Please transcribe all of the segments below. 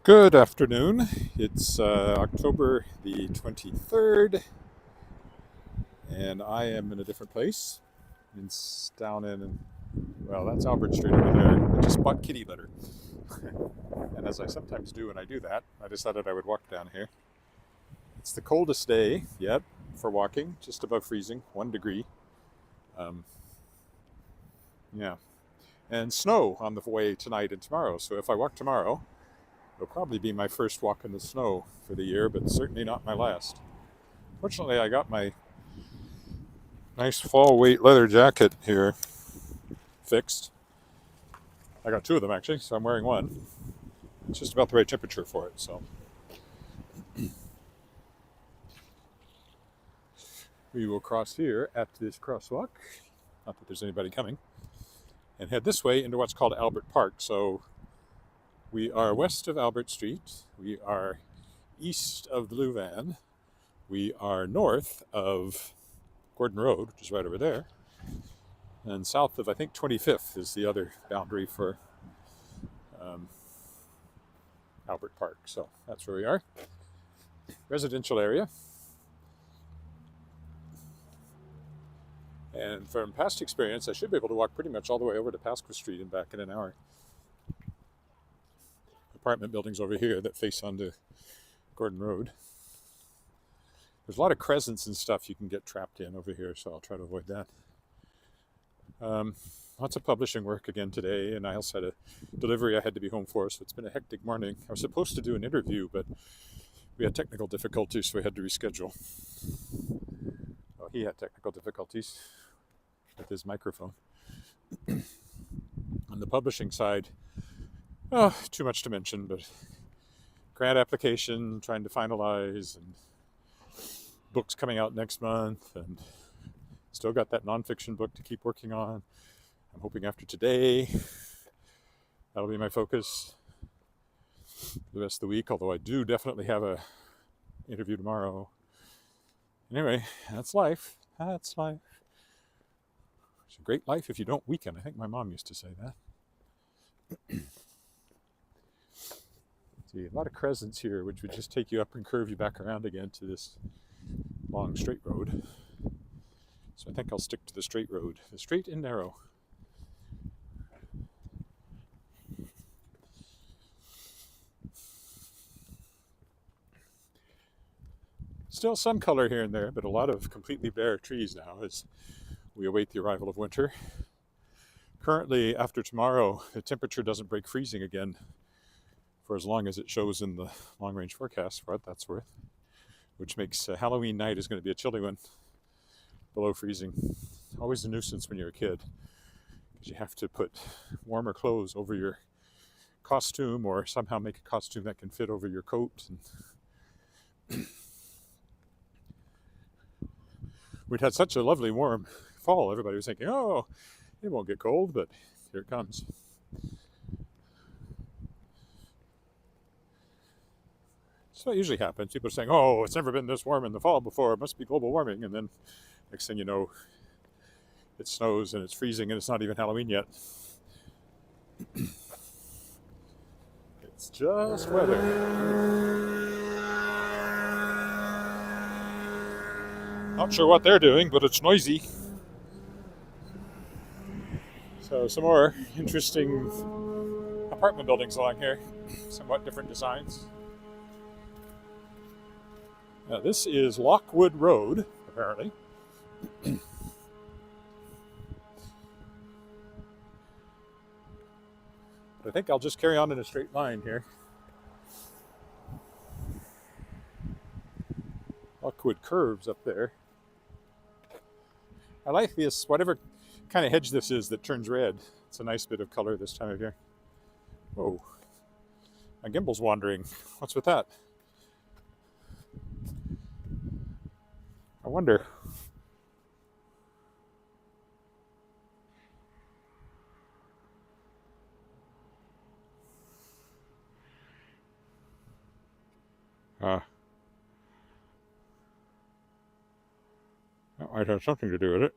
Good afternoon. It's October the 23rd, and I am in a different place. It's down in, well, that's Albert Street over there. I just bought kitty litter. And as I sometimes do when I do that, I decided I would walk down here. It's the coldest day yet for walking, just above freezing, 1 degree. Um, yeah. And snow on the way tonight and tomorrow. So if I walk tomorrow, it'll probably be my first walk in the snow for the year, but certainly not my last. Fortunately, I got my nice fall weight leather jacket here fixed. I got two of them actually, so I'm wearing one. It's just about the right temperature for it. So we will cross here at this crosswalk. Not that there's anybody coming. And head this way into what's called Albert Park. So we are west of Albert Street. We are east of the Louvain. We are north of Gordon Road, which is right over there. And south of, I think, 25th is the other boundary for um, Albert Park. So that's where we are. Residential area. And from past experience, I should be able to walk pretty much all the way over to Pasqua Street and back in an hour. Apartment buildings over here that face onto Gordon Road. There's a lot of crescents and stuff you can get trapped in over here, so I'll try to avoid that. Lots of publishing work again today, and I also had a delivery I had to be home for, so it's been a hectic morning. I was supposed to do an interview, but we had technical difficulties, so we had to reschedule. Well, he had technical difficulties with his microphone. On the publishing side, too much to mention, but grant application, trying to finalize, and books coming out next month, and still got that nonfiction book to keep working on. I'm hoping after today, that'll be my focus the rest of the week, although I do definitely have a interview tomorrow. Anyway, that's life. That's life. It's a great life if you don't weaken. I think my mom used to say that. See, a lot of crescents here, which would just take you up and curve you back around again to this long straight road. So I think I'll stick to the straight road, the straight and narrow. Still some color here and there, but a lot of completely bare trees now as we await the arrival of winter. Currently, after tomorrow, the temperature doesn't break freezing again for as long as it shows in the long-range forecast, for what that's worth, which makes Halloween night is going to be a chilly one, below freezing. Always a nuisance when you're a kid, because you have to put warmer clothes over your costume or somehow make a costume that can fit over your coat. And we'd had such a lovely warm fall. Everybody was thinking, oh, it won't get cold, but here it comes. So it usually happens. People are saying, oh, it's never been this warm in the fall before. It must be global warming. And then next thing you know, it snows and it's freezing and it's not even Halloween yet. It's just weather. Not sure what they're doing, but it's noisy. So some more interesting apartment buildings along here, somewhat different designs. This is Lockwood Road, apparently. But I think I'll just carry on in a straight line here. Lockwood curves up there. I like this, whatever kind of hedge this is that turns red. It's a nice bit of color this time of year. Whoa, my gimbal's wandering. What's with that? I wonder. That might have something to do with it.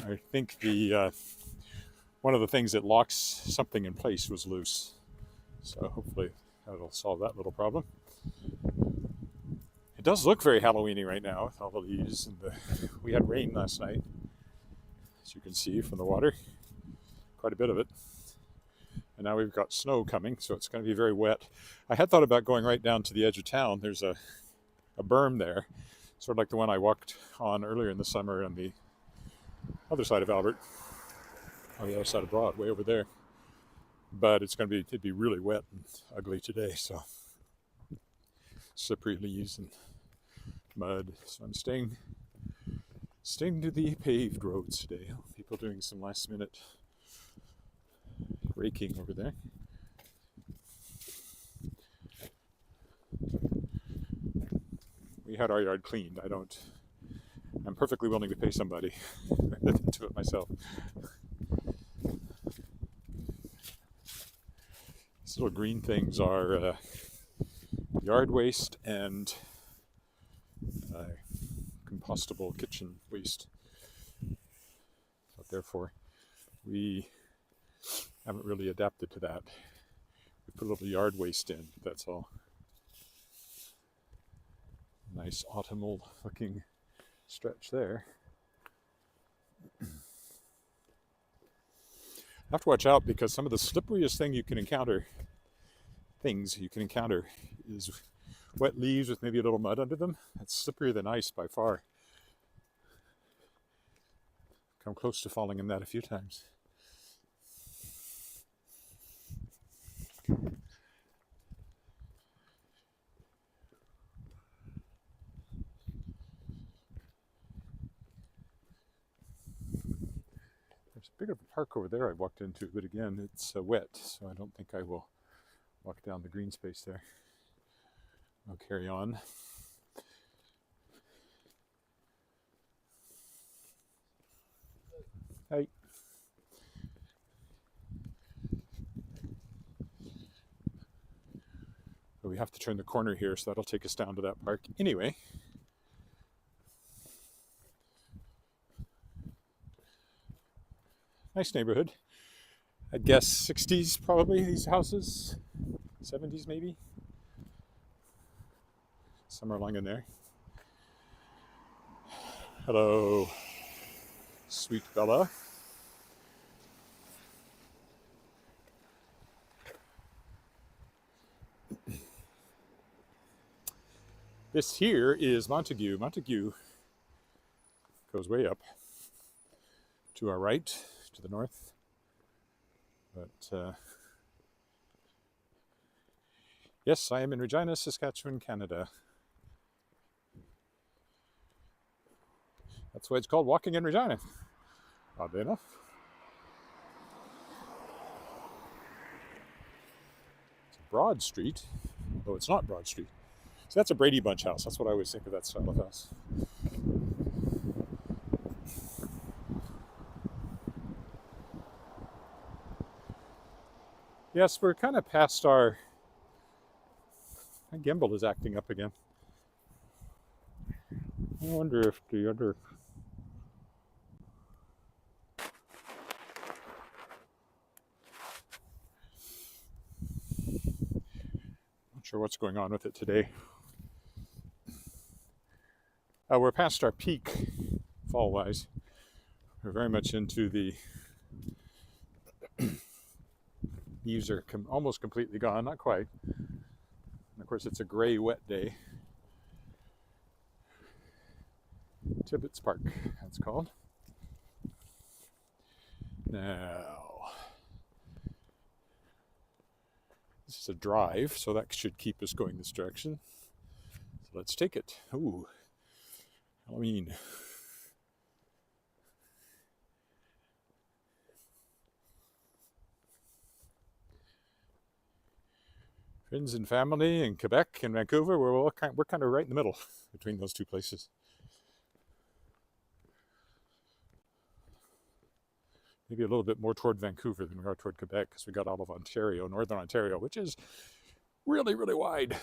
I think the one of the things that locks something in place was loose. So hopefully that'll solve that little problem. It does look very Halloweeny right now with all the leaves, and we had rain last night, as you can see from the water, quite a bit of it. And now we've got snow coming, so it's going to be very wet. I had thought about going right down to the edge of town. There's a berm there, sort of like the one I walked on earlier in the summer on the other side of Albert, on the other side of Broad, way over there. But it'd be really wet and ugly today, so slippery leaves and mud. So I'm staying to the paved roads today. People doing some last minute raking over there. We had our yard cleaned. I'm perfectly willing to pay somebody to do it myself. These little green things are yard waste and compostable kitchen waste. So therefore, we haven't really adapted to that. We put a little yard waste in, that's all. Nice autumnal looking stretch there. I have to watch out because some of the slipperiest things you can encounter is wet leaves with maybe a little mud under them. That's slipperier than ice by far. Come close to falling in that a few times. There's a bit of a park over there I walked into, but again, it's wet, so I don't think I will walk down the green space there. I'll carry on. Hey. But we have to turn the corner here, so that'll take us down to that park anyway. Nice neighborhood. I'd guess 60s probably, these houses. 70s maybe. Somewhere along in there. Hello, sweet Bella. This here is Montague. Montague goes way up to our right, to the north. But yes, I am in Regina, Saskatchewan, Canada. That's why it's called Walking in Regina, oddly enough. It's Broad Street, though it's not Broad Street. So that's a Brady Bunch house. That's what I always think of that style of house. Yes, we're kind of past our... My gimbal is acting up again. I wonder if the other... Not sure what's going on with it today. We're past our peak, fall-wise. We're very much into the... Leaves are almost completely gone, not quite. And of course, it's a gray, wet day. Tibbetts Park, that's called. Now, this is a drive, so that should keep us going this direction. So let's take it. Ooh, Halloween. Friends and family in Quebec and Vancouver, we're kind of right in the middle between those two places. Maybe a little bit more toward Vancouver than we are toward Quebec, because we got all of Ontario, Northern Ontario, which is really, really wide.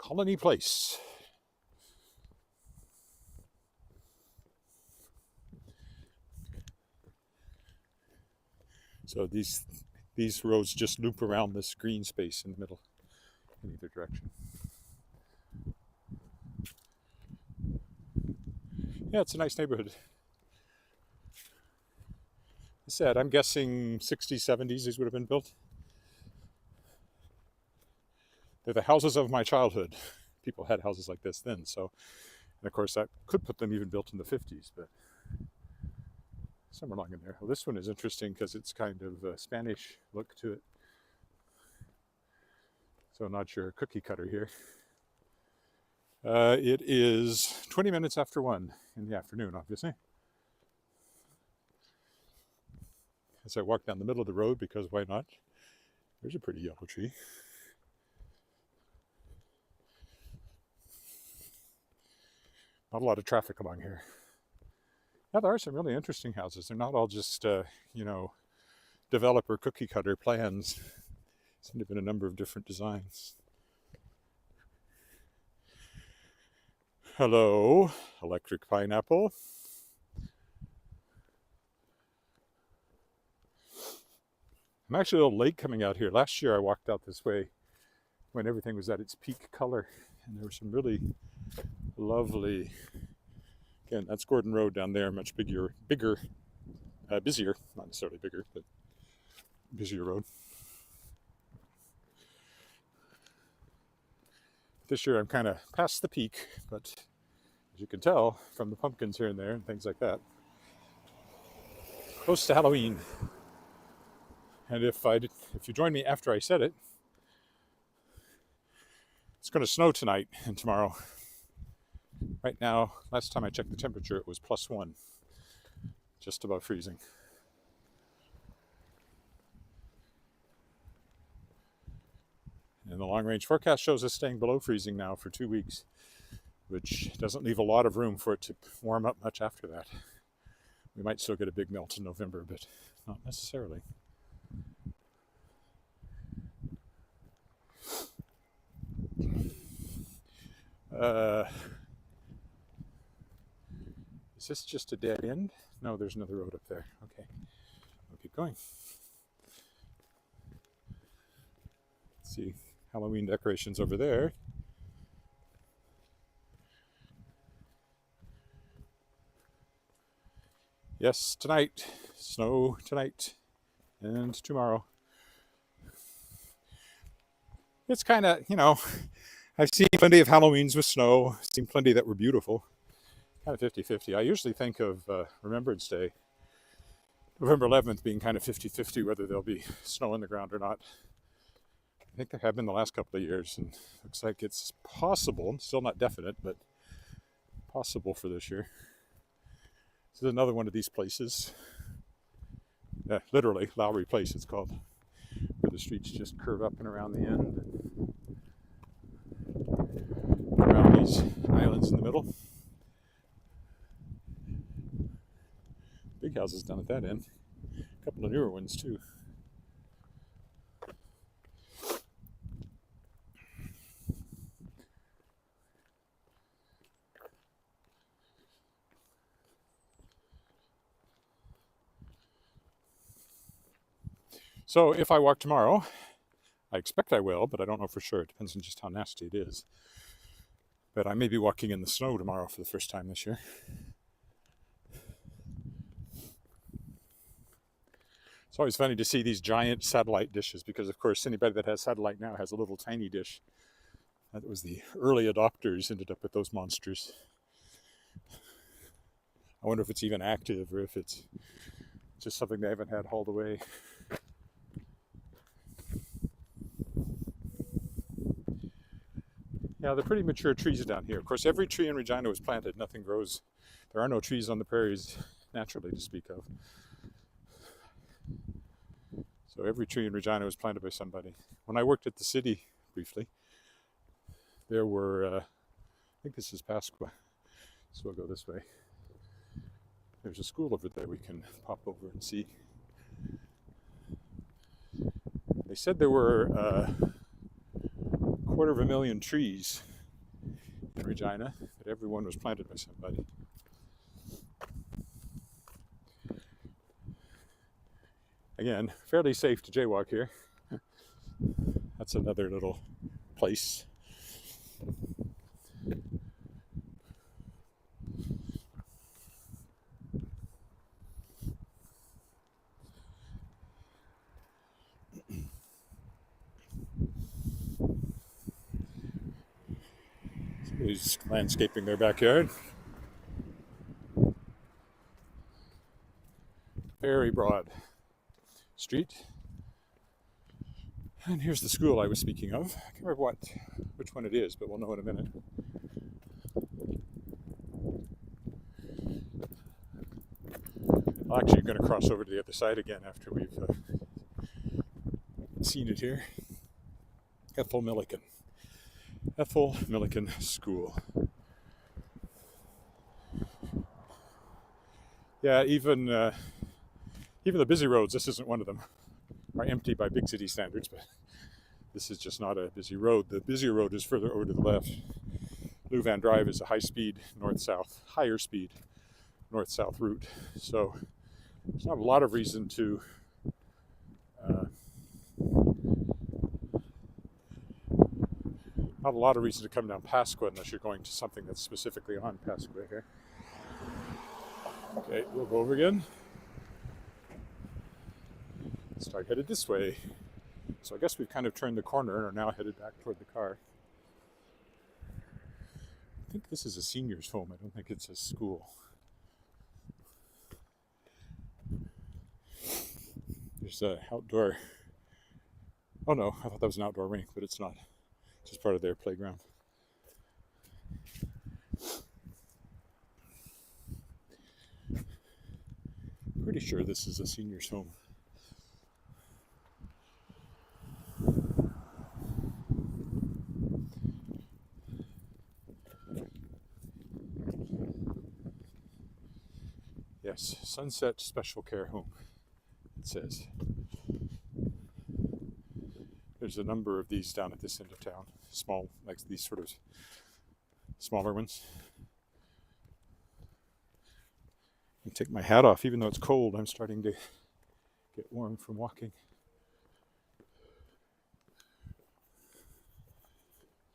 Colony Place. So these roads just loop around this green space in the middle in either direction. Yeah, it's a nice neighborhood. I said, I'm guessing 60s, 70s these would have been built. They're the houses of my childhood. People had houses like this then, so, and of course that could put them even built in the 50s, but somewhere along in there. Well, this one is interesting because it's kind of a Spanish look to it. So not your cookie cutter here. It is 20 minutes after 1 in the afternoon, obviously. As I walk down the middle of the road, because why not? There's a pretty yellow tree. Not a lot of traffic along here. Yeah, there are some really interesting houses. They're not all just, developer cookie cutter plans. Seem to have been a number of different designs. Hello, electric pineapple. I'm actually a little late coming out here. Last year I walked out this way when everything was at its peak color, and there were some really lovely, again, that's Gordon Road down there, much busier, not necessarily bigger, but busier road. This year I'm kind of past the peak, but as you can tell from the pumpkins here and there and things like that, close to Halloween. And if you join me after I said it, it's going to snow tonight and tomorrow. Right now, last time I checked the temperature, it was +1, just above freezing. And the long-range forecast shows us staying below freezing now for 2 weeks, which doesn't leave a lot of room for it to warm up much after that. We might still get a big melt in November, but not necessarily. Is this just a dead end? No, there's another road up there. Okay, we'll keep going. Let's see, Halloween decorations over there. Yes, tonight. Snow tonight and tomorrow. It's kind of, I've seen plenty of Halloweens with snow, seen plenty that were beautiful. Kind of 50-50. I usually think of Remembrance Day, November 11th, being kind of 50-50 whether there'll be snow on the ground or not. I think there have been the last couple of years, and looks like it's possible, still not definite, but possible for this year. This is another one of these places. Literally, Lowry Place it's called, where the streets just curve up and around the end, and around these islands in the middle. Big houses down at that end. A couple of newer ones too. So if I walk tomorrow, I expect I will, but I don't know for sure. It depends on just how nasty it is. But I may be walking in the snow tomorrow for the first time this year. It's always funny to see these giant satellite dishes because, of course, anybody that has satellite now has a little tiny dish. That was the early adopters ended up with those monsters. I wonder if it's even active or if it's just something they haven't had hauled away. Yeah, they're pretty mature trees down here. Of course, every tree in Regina was planted. Nothing grows. There are no trees on the prairies naturally to speak of. So every tree in Regina was planted by somebody. When I worked at the city briefly, there were, I think this is Pasqua, so we'll go this way. There's a school over there we can pop over and see. They said there were 250,000 trees in Regina, but everyone was planted by somebody. Again, fairly safe to jaywalk here. That's another little place. Somebody's landscaping their backyard. Very broad street. And here's the school I was speaking of. I can't remember which one it is, but we'll know in a minute. I'm actually going to cross over to the other side again after we've seen it here. Ethel Milliken School. Yeah, even the busy roads, this isn't one of them, are empty by big city standards, but this is just not a busy road. The busier road is further over to the left. Louvain Drive is a high-speed north-south, higher-speed north-south route. So there's not a lot of reason to come down Pasqua unless you're going to something that's specifically on Pasqua here. Okay, we'll go over again. Start headed this way. So I guess we've kind of turned the corner and are now headed back toward the car. I think this is a senior's home. I don't think it's a school. There's an outdoor... Oh no, I thought that was an outdoor rink, but it's not. It's just part of their playground. Pretty sure this is a senior's home. Yes, Sunset Special Care Home, it says. There's a number of these down at this end of town. Small, like these sort of smaller ones. I take my hat off, even though it's cold. I'm starting to get warm from walking.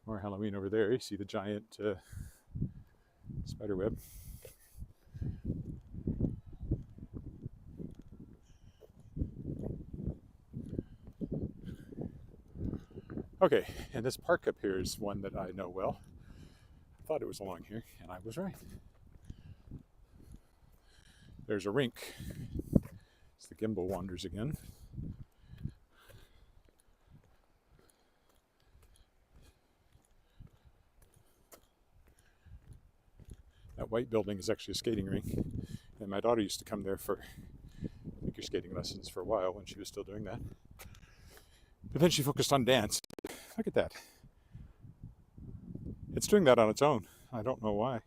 More Halloween over there. You see the giant spider web. Okay, and this park up here is one that I know well. I thought it was along here, and I was right. There's a rink. It's the gimbal wanders again. That white building is actually a skating rink, and my daughter used to come there for figure skating lessons for a while when she was still doing that. But then she focused on dance. Look at that. It's doing that on its own. I don't know why.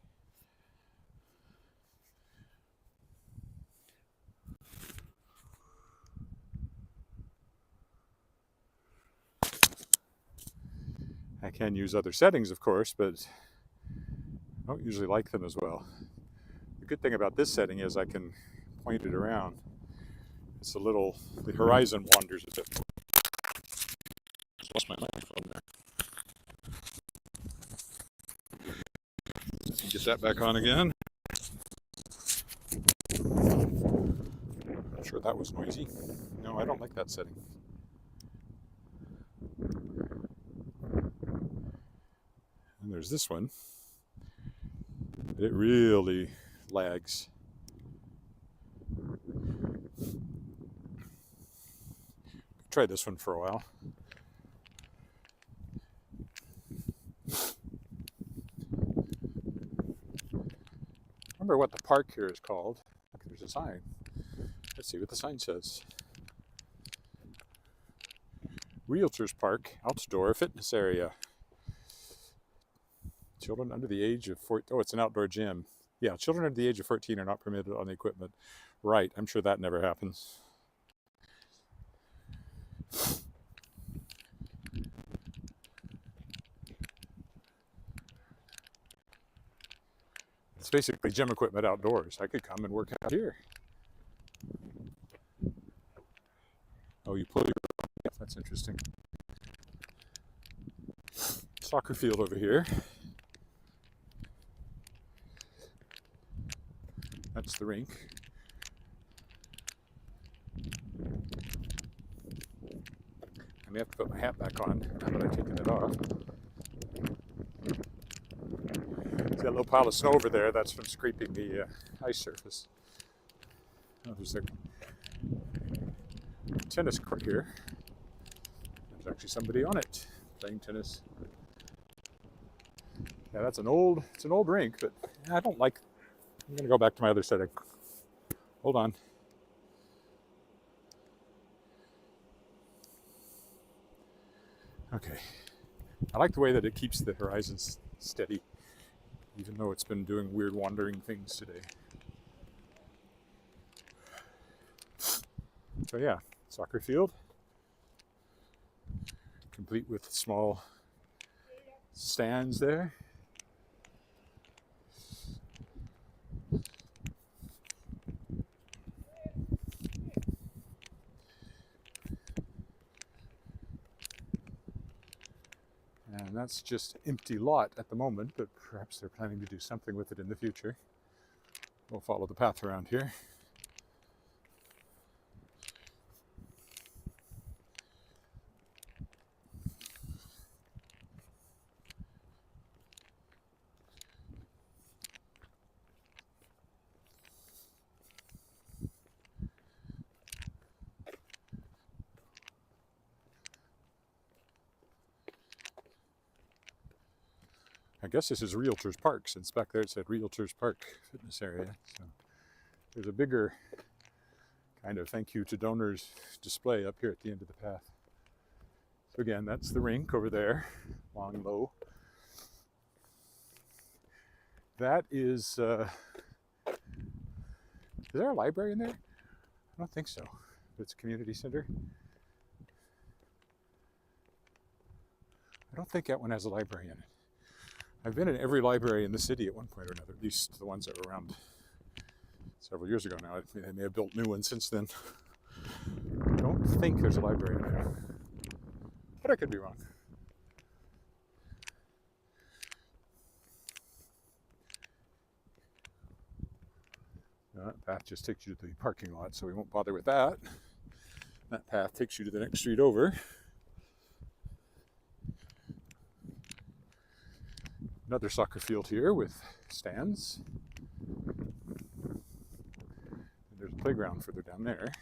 I can use other settings, of course, but I don't usually like them as well. The good thing about this setting is I can point it around. It's a little, the horizon wanders a bit. Just lost my microphone there. Get that back on again. Not sure that was noisy. No, I don't like that setting. And there's this one. It really lags. Try this one for a while. Remember what the park here is called. Look, there's a sign. Let's see what the sign says. Realtors Park, outdoor fitness area. Children under the age of 14. Oh, it's an outdoor gym. Yeah, children under the age of 14 are not permitted on the equipment. Right, I'm sure that never happens. basically gym equipment outdoors. I could come and work out here. Oh, you pull your... Yeah, that's interesting. Soccer field over here. That's the rink. I may have to put my hat back on now that I've taken it off. See that little pile of snow over there? That's from scraping the ice surface. Oh, there's a tennis court here. There's actually somebody on it playing tennis. Yeah, it's an old rink, but I don't like... I'm going to go back to my other setting. Hold on. Okay. I like the way that it keeps the horizons steady, even though it's been doing weird wandering things today. So yeah, soccer field, complete with small stands there. And that's just empty lot at the moment, but perhaps they're planning to do something with it in the future. We'll follow the path around here. I guess this is Realtors Park, since back there it said Realtors Park Fitness Area. So there's a bigger kind of thank you to donors display up here at the end of the path. So again, that's the rink over there, long and low. That is there a library in there? I don't think so. It's a community center. I don't think that one has a library in it. I've been in every library in the city at one point or another, at least the ones that were around several years ago now. They may have built new ones since then. I don't think there's a library in there, but I could be wrong. That path just takes you to the parking lot, so we won't bother with that. That path takes you to the next street over. Another soccer field here with stands. And there's a playground further down there,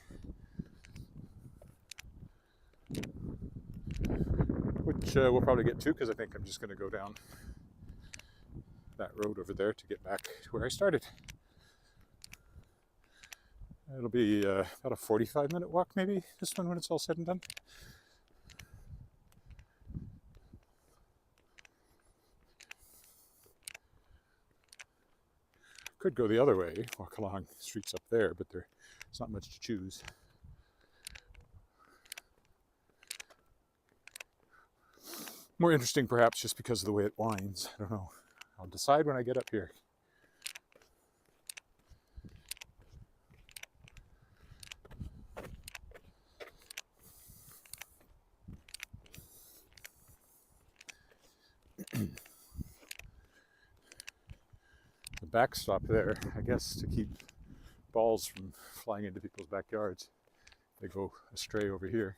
which we'll probably get to because I think I'm just going to go down that road over there to get back to where I started. It'll be about a 45-minute walk maybe, this one, when it's all said and done. Could go the other way, walk along the streets up there, but there's not much to choose. More interesting perhaps just because of the way it winds. I don't know. I'll decide when I get up here. The backstop there, I guess, to keep balls from flying into people's backyards. They go astray over here.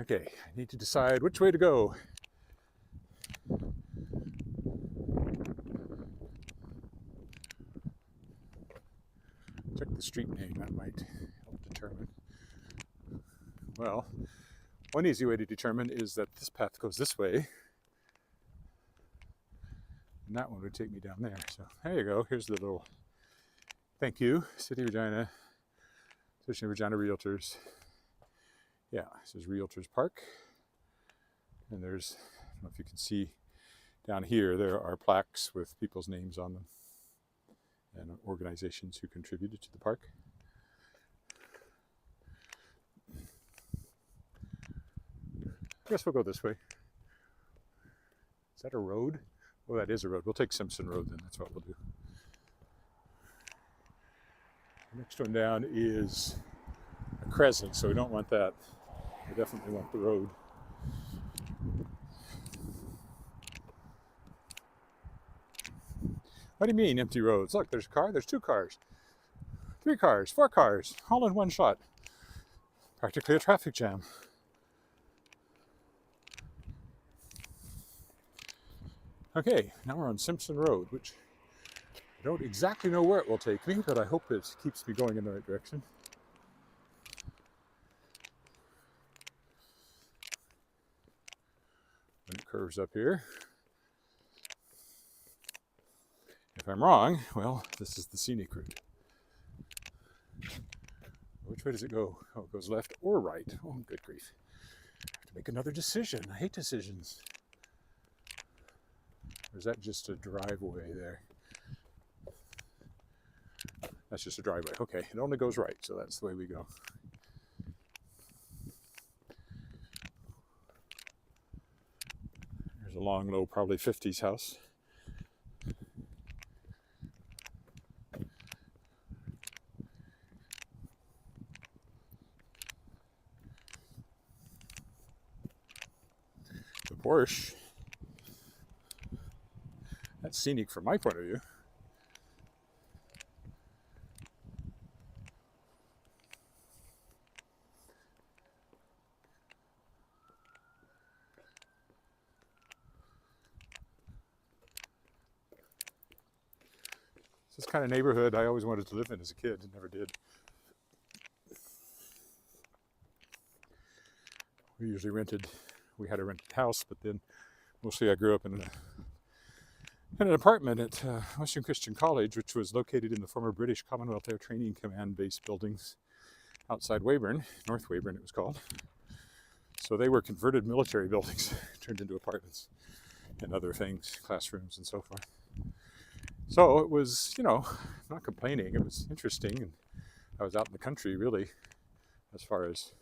Okay, I need to decide which way to go. Check the street name, that might help determine. Well, one easy way to determine is that this path goes this way, and that one would take me down there. So there you go. Here's the little thank you, City of Regina, Association of Regina Realtors. Yeah, this is Realtors Park, and there's, I don't know if you can see down here, there are plaques with people's names on them and organizations who contributed to the park. I guess we'll go this way. Is that a road? Oh, that is a road. We'll take Simpson Road then. That's what we'll do. The next one down is a crescent, so we don't want that. We definitely want the road. What do you mean, empty roads? Look, there's a car, there's 2 cars, 3 cars, 4 cars, all in one shot. Practically a traffic jam. Okay, now we're on Simpson Road, which I don't exactly know where it will take me, but I hope it keeps me going in the right direction. When it curves up here. If I'm wrong, well, this is the scenic route. Which way does it go? Oh, it goes left or right. Oh, good grief. I have to make another decision. I hate decisions. Or is that just a driveway there? That's just a driveway. Okay, it only goes right, so that's the way we go. There's a long, low, probably 50s house. The Porsche. That's scenic from my point of view. This kind of neighborhood I always wanted to live in as a kid and never did. We usually we had a rented house, but then mostly I grew up in an apartment at Western Christian College, which was located in the former British Commonwealth Air Training Command base buildings outside Weyburn, North Weyburn it was called. So they were converted military buildings, turned into apartments and other things, classrooms and so forth. So it was, I'm not complaining, it was interesting, and I was out in the country really, as far as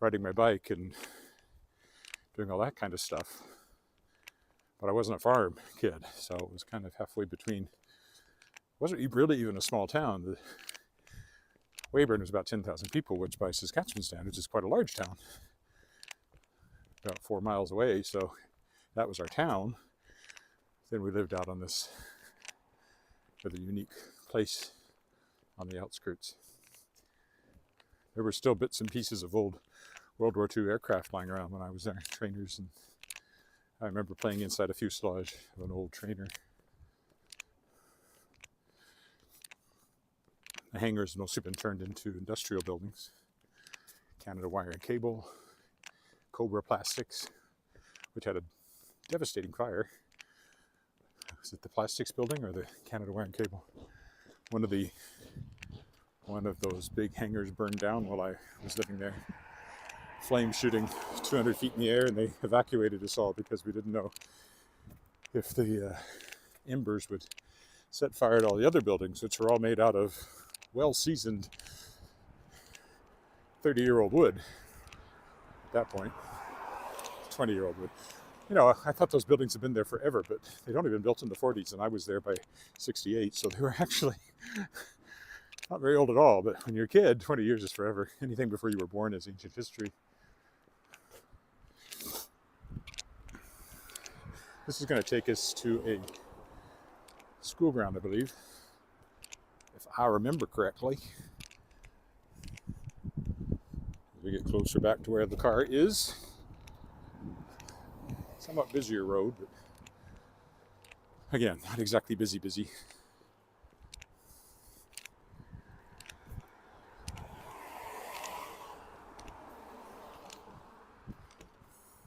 riding my bike and doing all that kind of stuff. But I wasn't a farm kid, so it was kind of halfway between. It wasn't really even a small town. Weyburn was about 10,000 people, which by Saskatchewan standards is quite a large town. About 4 miles away, so that was our town. Then we lived out on this rather unique place on the outskirts. There were still bits and pieces of old World War II aircraft lying around when I was there, trainers, and I remember playing inside a fuselage of an old trainer. The hangars have mostly been turned into industrial buildings. Canada Wire and Cable, Cobra Plastics, which had a devastating fire. Was it the plastics building or the Canada Wire and Cable? One of those big hangars burned down while I was living there. Flames shooting 200 feet in the air, and they evacuated us all because we didn't know if the embers would set fire to all the other buildings, which were all made out of well-seasoned 30-year-old wood at that point, 20-year-old wood. I thought those buildings had been there forever, but they'd only been built in the 40s, and I was there by 68, so they were actually not very old at all. But when you're a kid, 20 years is forever. Anything before you were born is ancient history. This is going to take us to a school ground, I believe, if I remember correctly. As we get closer back to where the car is. Somewhat busier road, but again, not exactly busy.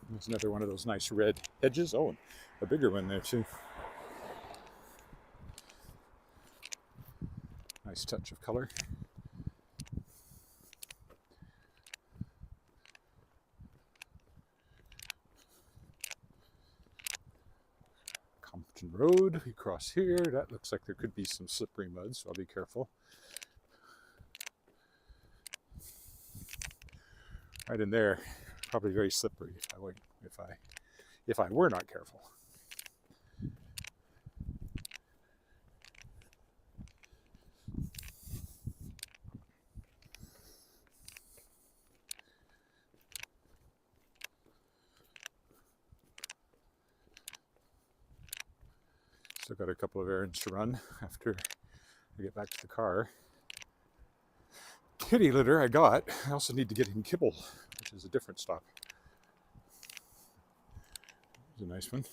There's another one of those nice red hedges. Oh, and a bigger one there too. Nice touch of color. Compton Road, we cross here. That looks like there could be some slippery mud, so I'll be careful. Right in there, Probably very slippery if I were not careful. Still got a couple of errands to run after I get back to the car. Kitty litter I got. I also need to get him kibble, which is a different stop. It's a nice one.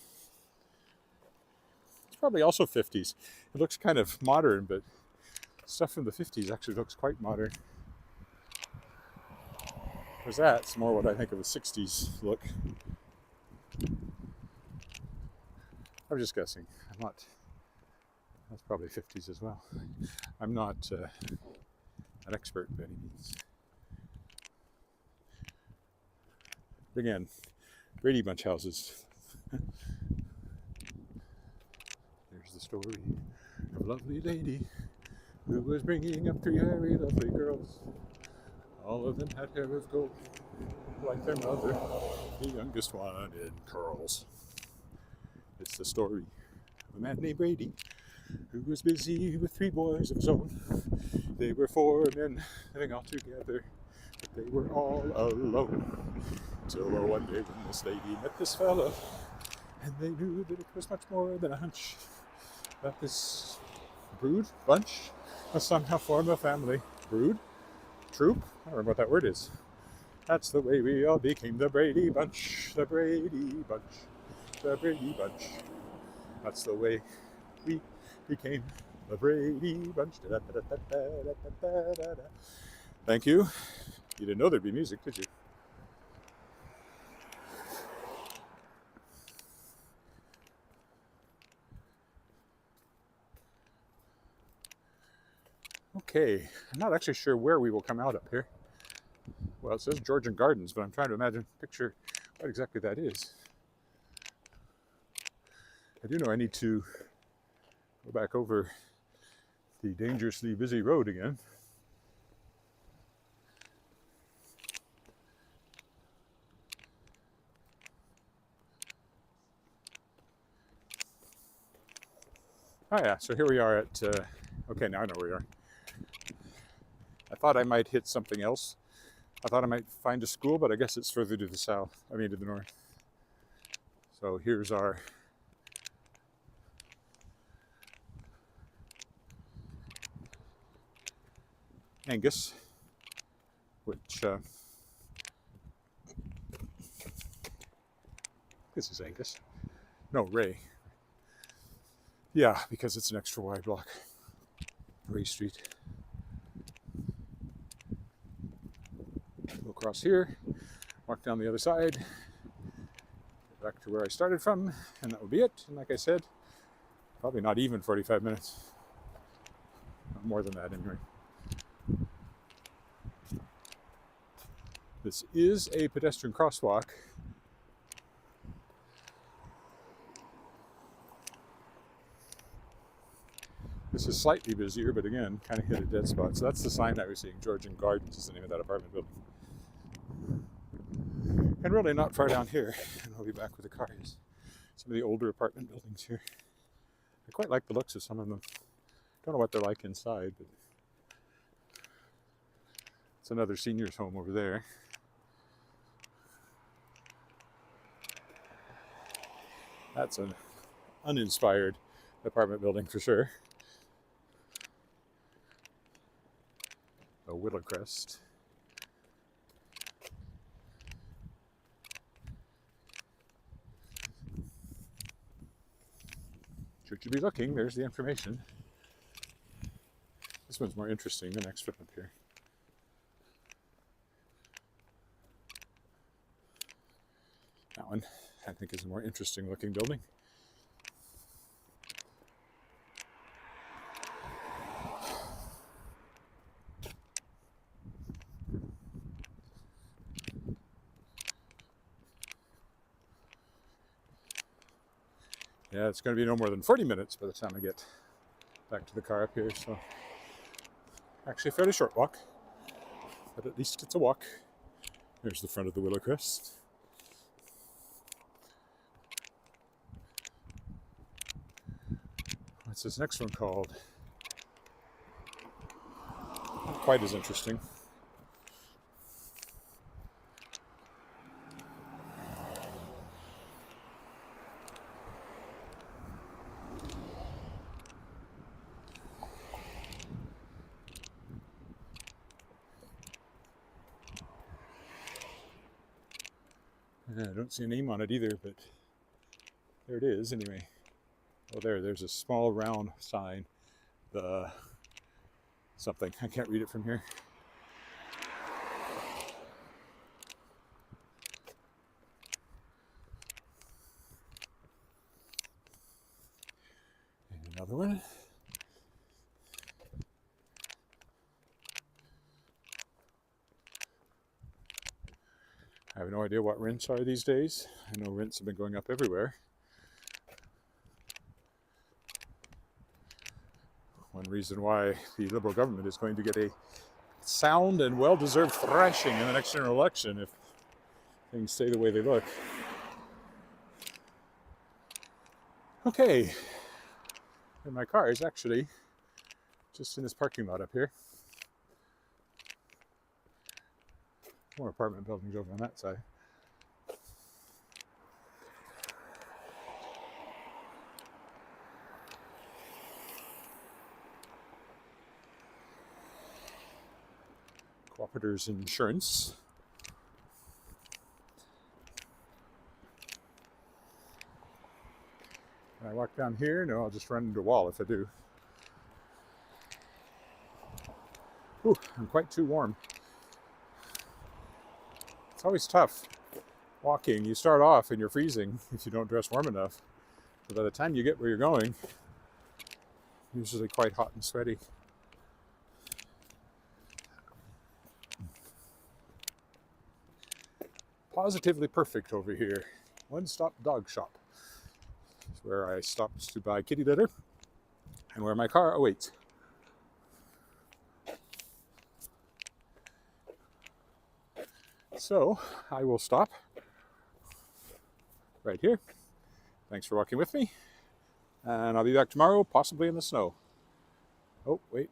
It's probably also 50s. It looks kind of modern, but stuff from the 50s actually looks quite modern. Whereas that's more what I think of a 60s look. I'm just guessing. I'm not. That's probably 50s as well. I'm not an expert by any means. Again, Brady Bunch houses. There's the story of a lovely lady who was bringing up 3 very lovely girls. All of them had hair of gold, like their mother. The youngest one in curls. It's the story of a man named Brady who was busy with 3 boys of his own. They were 4 men living all together, but they were all alone. Till one day when this lady met this fella, and they knew that it was much more than a hunch, that this bunch must somehow form a family. Troop? I don't remember what that word is. That's the way we all became the Brady Bunch. The Brady Bunch. The Brady Bunch. That's the way we became the Brady Bunch. Thank you. You didn't know there'd be music, did you? Okay, I'm not actually sure where we will come out up here. Well, it says Georgian Gardens, but I'm trying to picture what exactly that is. I do know I need to go back over the dangerously busy road again. Oh yeah, so here we are at, okay, now I know where we are. I thought I might hit something else. I thought I might find a school, but I guess it's further to the south, to the north. So here's our Angus, which, this is Angus. No, Ray. Yeah, because it's an extra wide block. Ray Street. Go across here, walk down the other side, get back to where I started from, and that will be it. And like I said, probably not even 45 minutes. Not more than that anyway. This is a pedestrian crosswalk. This is slightly busier, but again, kind of hit a dead spot. So that's the sign I was seeing. Georgian Gardens is the name of that apartment building. And really not far down here, and I'll be back with the cars. Some of the older apartment buildings here. I quite like the looks of some of them. Don't know what they're like inside, but it's another senior's home over there. That's an uninspired apartment building for sure. A Willowcrest. Should you be looking, there's the information. This one's more interesting, the next one up here. That one, I think, is a more interesting looking building. Yeah, it's going to be no more than 40 minutes by the time I get back to the car up here. So, actually a fairly short walk, but at least it's a walk. There's the front of the Willow Crest. What's this next one called? Not quite as interesting. I don't see a name on it either, but there it is anyway. Oh, there's a small round sign. The something. I can't read it from here. And another one. I have no idea what rents are these days. I know rents have been going up everywhere. One reason why the Liberal government is going to get a sound and well-deserved thrashing in the next general election if things stay the way they look. Okay, and my car is actually just in this parking lot up here. More apartment buildings over on that side. Cooperators Insurance. When I walk down here, no, I'll just run into a wall if I do. Ooh, I'm quite too warm. It's always tough walking. You start off and you're freezing if you don't dress warm enough. But by the time you get where you're going, usually quite hot and sweaty. Positively perfect over here. One-stop dog shop. It's where I stopped to buy kitty litter and where my car awaits. So I will stop right here. Thanks for walking with me. And I'll be back tomorrow, possibly in the snow. Oh, wait.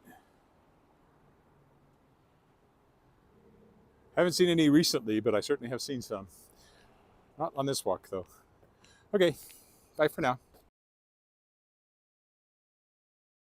I haven't seen any recently, but I certainly have seen some. Not on this walk, though. Okay, bye for now.